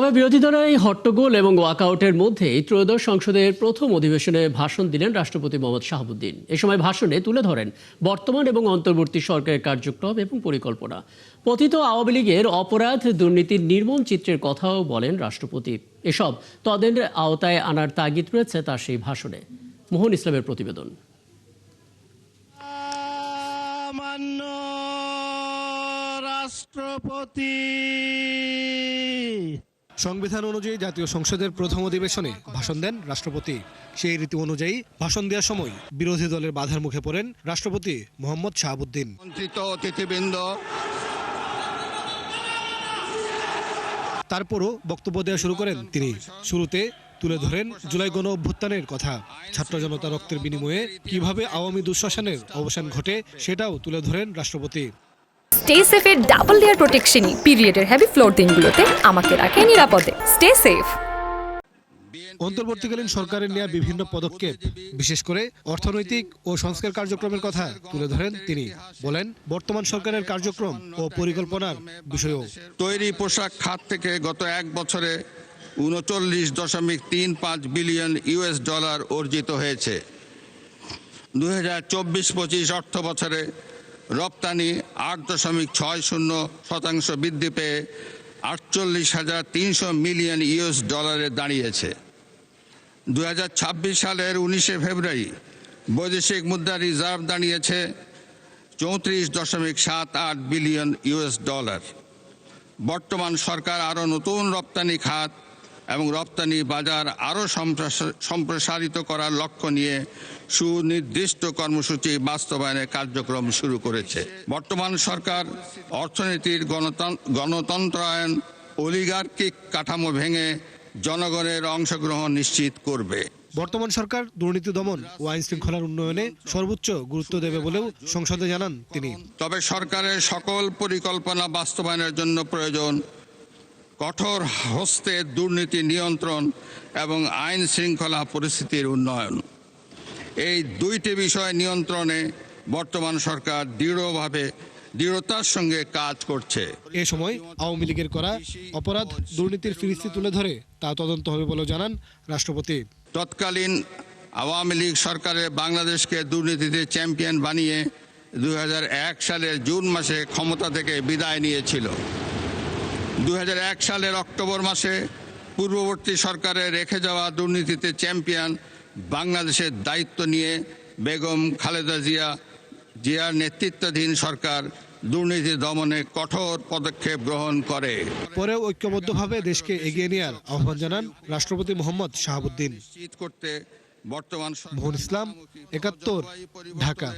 তবে বিরোধী দলের এই হট্টগোল এবং ওয়াকআউটের মধ্যেই ত্রয়োদশ সংসদের প্রথম অধিবেশনে ভাষণ দিলেন রাষ্ট্রপতি মোহাম্মদ শাহাবুদ্দিন। এ সময় ভাষণে তুলে ধরেন বর্তমান এবং অন্তর্বর্তী সরকারের কার্যক্রম এবং পরিকল্পনা। পতিত আওয়ামী লীগের অপরাধ দুর্নীতির নির্মম চিত্রের কথাও বলেন রাষ্ট্রপতি। এসব তদন্তের আওতায় আনার তাগিদ রয়েছে তার সেই ভাষণে। মোহন ইসলামের প্রতিবেদন। রাষ্ট্রপতি সংবিধান অনুযায়ী জাতীয় সংসদের প্রথম অধিবেশনে ভাষণ দেন রাষ্ট্রপতি। সেই রীতি অনুযায়ী ভাষণ দেওয়ার সময় বিরোধী দলের বাধার মুখে পড়েন রাষ্ট্রপতি মোহাম্মদ শাহাবুদ্দিন। অতিথিবৃন্দ, তারপরও বক্তব্য দেওয়া শুরু করেন তিনি। শুরুতে তুলে ধরেন জুলাই গণ অভ্যুত্থানের কথা। ছাত্র জনতা রক্তের বিনিময়ে কিভাবে আওয়ামী দুঃশাসনের অবসান ঘটে সেটাও তুলে ধরেন রাষ্ট্রপতি। স্টে সেফের ডাবল লেয়ার প্রোটেকশনই পিরিয়ডের হেভি ফ্লোর দিনগুলোতে আমাকে রাখে নিরাপদে। Stay safe. অন্তর্বর্তীকালীন সরকারের নেওয়া বিভিন্ন পদক্ষেপ, বিশেষ করে অর্থনৈতিক ও সংস্কার কার্যক্রমের কথা তুলে ধরেন তিনি। বলেন বর্তমান সরকারের কার্যক্রম ও পরিকল্পনার বিষয়েও। তৈরি পোশাক খাত থেকে গত এক বছরে ৩৯.৩৫ বিলিয়ন ইউএস ডলার অর্জিত হয়েছে। ২০২৪-২৫ অর্থ বছরে রপ্তানি ৮.৬০% বৃদ্ধি পেয়ে ৪৮,৩০০ মিলিয়ন ইউএস ডলারে দাঁড়িয়েছে। ২০২৬ সালের ১৯শে ফেব্রুয়ারি বৈদেশিক মুদ্রা রিজার্ভ দাঁড়িয়েছে ৩৪.৭৮ বিলিয়ন ইউএস ডলার। বর্তমান সরকার আরও নতুন রপ্তানি খাত এবং রপ্তানি বাজার আরও সম্প্রসারিত করার লক্ষ্য নিয়ে সুনির্দিষ্ট কর্মসূচি বাস্তবায়নের কার্যক্রম শুরু করেছে। বর্তমান সরকার অর্থনীতির গণতন্ত্রায়ন, অলিগার্কিক কাঠামো ভেঙে জনগণের অংশগ্রহণ নিশ্চিত করবে। বর্তমান সরকার দুর্নীতি দমন ও আইন শৃঙ্খলার উন্নয়নে সর্বোচ্চ গুরুত্ব দেবে বলেও সংসদে জানান তিনি। তবে সরকারের সকল পরিকল্পনা বাস্তবায়নের জন্য প্রয়োজন কঠোর হস্তে দুর্নীতি নিয়ন্ত্রণ এবং আইন শৃঙ্খলা পরিস্থিতির উন্নয়ন। এই দুইটি বিষয় নিয়ন্ত্রণে বর্তমান সরকার দৃঢ়তার সঙ্গে কাজ করছে। এ সময় আওয়ামী লীগের করা অপরাধ দুর্নীতির ফিরিস্তি তুলে ধরে তা তদন্ত হবে বলে জানান রাষ্ট্রপতি। তৎকালীন আওয়ামী লীগ সরকারের বাংলাদেশকে দুর্নীতিতে চ্যাম্পিয়ন বানিয়ে ২০০১ সালের জুন মাসে ক্ষমতা থেকে বিদায় নিয়েছিল। ২০০১ সালের অক্টোবর মাসে পূর্ববর্তী সরকারের রেখে যাওয়া দুর্নীতিতে চ্যাম্পিয়ন বাংলাদেশের দায়িত্ব নিয়ে বেগম খালেদা জিয়ার নেতৃত্বাধীন সরকার দুর্নীতি দমনে কঠোর পদক্ষেপ গ্রহণ করে। পরেও ঐক্যবদ্ধভাবে দেশকে এগিয়ে নেওয়ার আহ্বান জানান রাষ্ট্রপতি মোহাম্মদ শাহাবুদ্দিন। নিশ্চিত করতে বর্তমান মোহন ইসলাম, ৭১, ঢাকা।